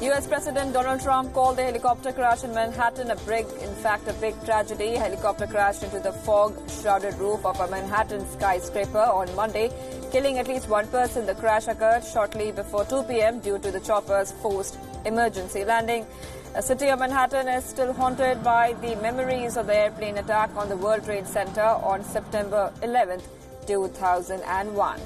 U.S. President Donald Trump called the helicopter crash in Manhattan a big tragedy. A helicopter crashed into the fog-shrouded roof of a Manhattan skyscraper on Monday, killing at least one person. The crash occurred shortly before 2 p.m. due to the chopper's forced emergency landing. The city of Manhattan is still haunted by the memories of the airplane attack on the World Trade Center on September 11, 2001.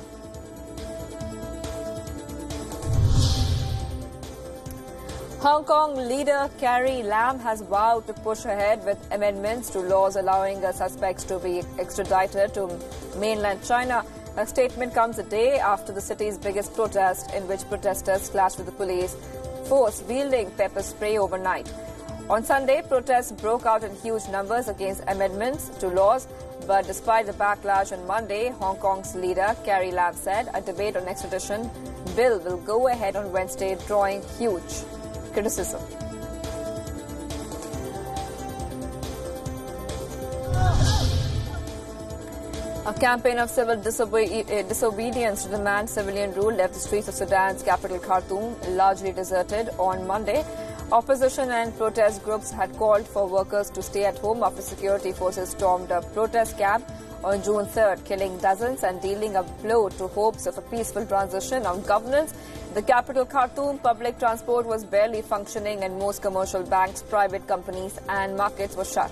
Hong Kong leader Carrie Lam has vowed to push ahead with amendments to laws allowing suspects to be extradited to mainland China. Her statement comes a day after the city's biggest protest, in which protesters clashed with the police force wielding pepper spray overnight. On Sunday, protests broke out in huge numbers against amendments to laws, but despite the backlash on Monday, Hong Kong's leader Carrie Lam said a debate on extradition bill will go ahead on Wednesday, drawing huge criticism. A campaign of civil disobedience to demand civilian rule left the streets of Sudan's capital Khartoum largely deserted on Monday. Opposition and protest groups had called for workers to stay at home after security forces stormed a protest camp on June 3rd, killing dozens and dealing a blow to hopes of a peaceful transition of governance. The capital Khartoum, public transport was barely functioning and most commercial banks, private companies and markets were shut.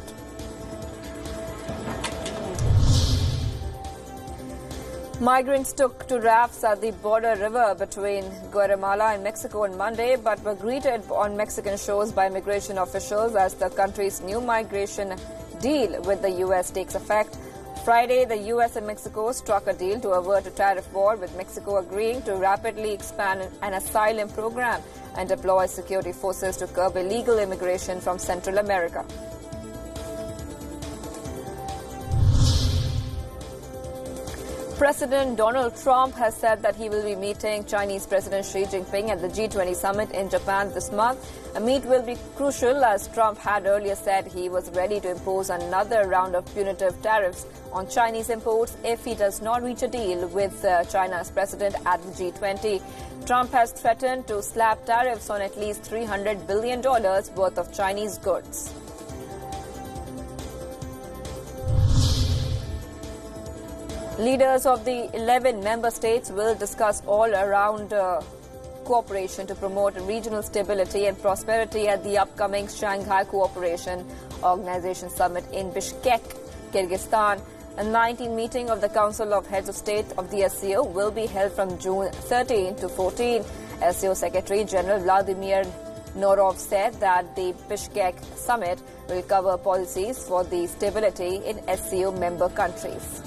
Migrants took to rafts at the border river between Guatemala and Mexico on Monday, but were greeted on Mexican shores by immigration officials as the country's new migration deal with the U.S. takes effect. Friday, the U.S. and Mexico struck a deal to avert a tariff war, with Mexico agreeing to rapidly expand an asylum program and deploy security forces to curb illegal immigration from Central America. President Donald Trump has said that he will be meeting Chinese President Xi Jinping at the G20 summit in Japan this month. A meet will be crucial, as Trump had earlier said he was ready to impose another round of punitive tariffs on Chinese imports if he does not reach a deal with China's president at the G20. Trump has threatened to slap tariffs on at least $300 billion worth of Chinese goods. Leaders of the 11 member states will discuss all-around cooperation to promote regional stability and prosperity at the upcoming Shanghai Cooperation Organization Summit in Bishkek, Kyrgyzstan. A 19th meeting of the Council of Heads of State of the SCO will be held from June 13 to 14. SCO Secretary General Vladimir Norov said that the Bishkek Summit will cover policies for the stability in SCO member countries.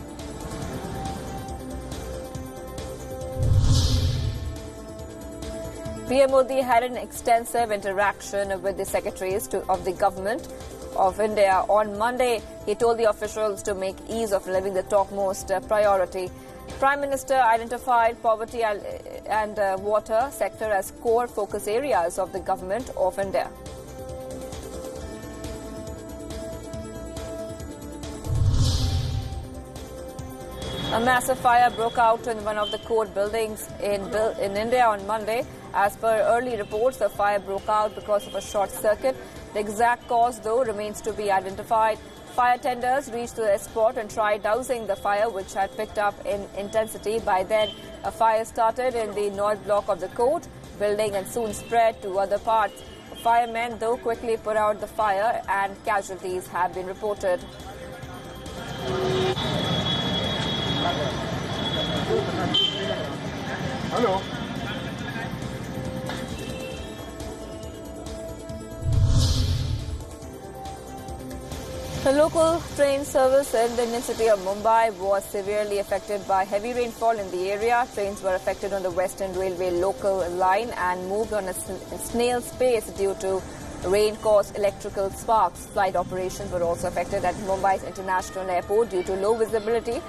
PM Modi had an extensive interaction with the secretaries of the government of India on Monday. He told the officials to make ease of living the topmost priority. Prime Minister identified poverty and water sector as core focus areas of the government of India. A massive fire broke out in one of the court buildings in India on Monday. As per early reports, the fire broke out because of a short circuit. The exact cause, though, remains to be identified. Fire tenders reached the spot and tried dousing the fire, which had picked up in intensity. By then, a fire started in the north block of the court building and soon spread to other parts. Firemen, though, quickly put out the fire and casualties have been reported. Hello. The local train service in the Indian city of Mumbai was severely affected by heavy rainfall in the area. Trains were affected on the Western Railway local line and moved on a snail's pace due to rain-caused electrical sparks. Flight operations were also affected at Mumbai's International Airport due to low visibility.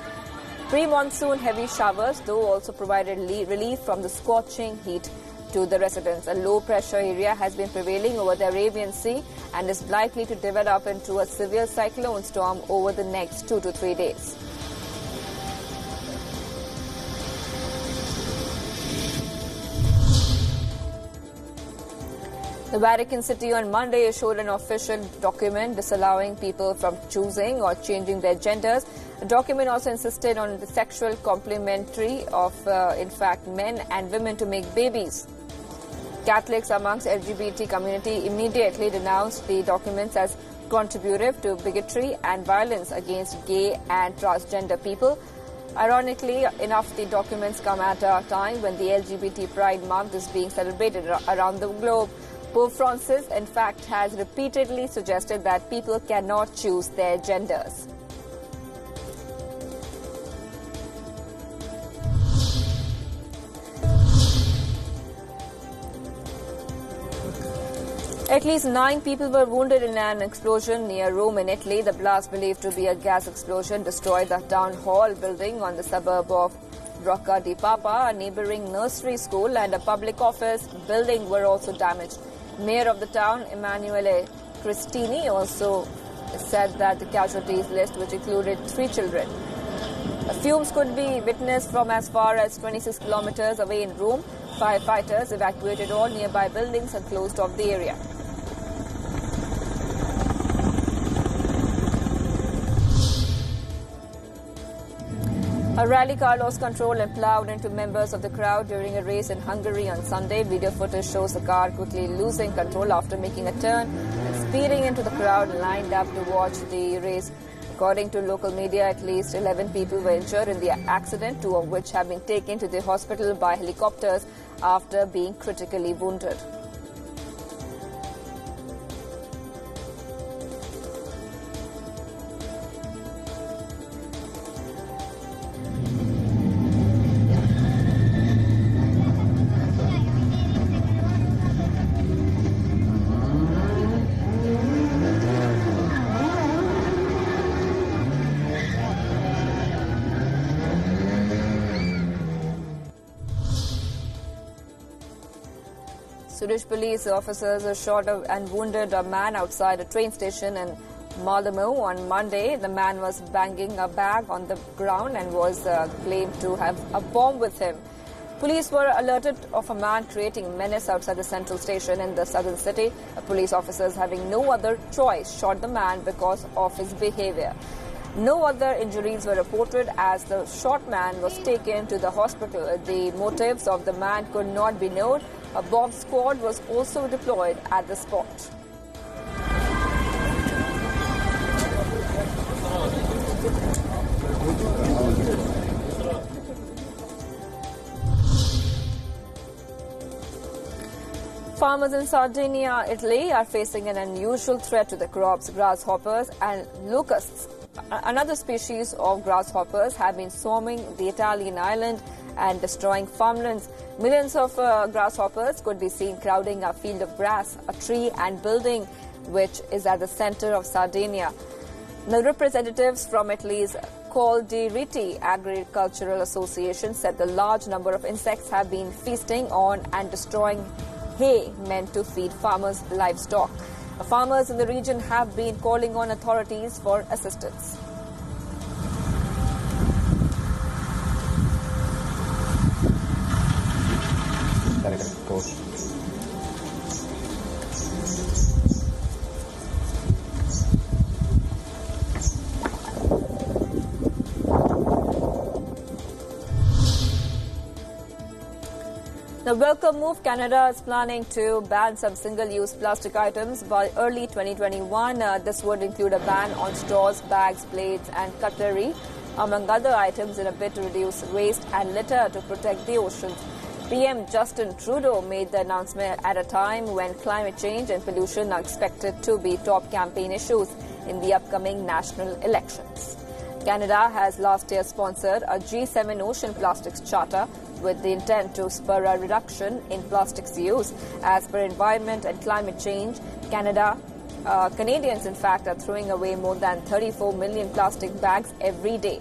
Pre-monsoon heavy showers, though, also provided relief from the scorching heat to the residents. A low-pressure area has been prevailing over the Arabian Sea and is likely to develop into a severe cyclone storm over the next 2 to 3 days. The Vatican City on Monday issued an official document disallowing people from choosing or changing their genders. The document also insisted on the sexual complementary of, in fact, men and women to make babies. Catholics amongst LGBT community immediately denounced the documents as contributive to bigotry and violence against gay and transgender people. Ironically enough, the documents come at a time when the LGBT Pride Month is being celebrated around the globe. Pope Francis, in fact, has repeatedly suggested that people cannot choose their genders. At least 9 people were wounded in an explosion near Rome in Italy. The blast, believed to be a gas explosion, destroyed the town hall building on the suburb of Rocca di Papa. A neighboring nursery school and a public office building were also damaged. Mayor of the town, Emanuele Cristini, also said that the casualties list, which included 3 children. Fumes could be witnessed from as far as 26 kilometers away in Rome. Firefighters evacuated all nearby buildings and closed off the area. A rally car lost control and plowed into members of the crowd during a race in Hungary on Sunday. Video footage shows the car quickly losing control after making a turn and speeding into the crowd lined up to watch the race. According to local media, at least 11 people were injured in the accident, 2 of which have been taken to the hospital by helicopters after being critically wounded. Swedish police officers shot and wounded a man outside a train station in Malmö on Monday. The man was banging a bag on the ground and was claimed to have a bomb with him. Police were alerted of a man creating a menace outside the central station in the southern city. Police officers, having no other choice, shot the man because of his behavior. No other injuries were reported as the shot man was taken to the hospital. The motives of the man could not be known. A bomb squad was also deployed at the spot. Farmers in Sardinia, Italy are facing an unusual threat to the crops. Grasshoppers and locusts, another species of grasshoppers, have been swarming the Italian island and destroying farmlands. Millions of grasshoppers could be seen crowding a field of grass, a tree and building which is at the center of Sardinia. The representatives from Italy's Coldiretti Agricultural Association said the large number of insects have been feasting on and destroying hay meant to feed farmers' livestock. Farmers in the region have been calling on authorities for assistance. The welcome move. Canada is planning to ban some single-use plastic items by early 2021. This would include a ban on straws, bags, plates and cutlery, among other items, in a bid to reduce waste and litter to protect the oceans. PM Justin Trudeau made the announcement at a time when climate change and pollution are expected to be top campaign issues in the upcoming national elections. Canada has last year sponsored a G7 Ocean Plastics Charter with the intent to spur a reduction in plastics use. As per Environment and Climate Change, Canadians, in fact, are throwing away more than 34 million plastic bags every day.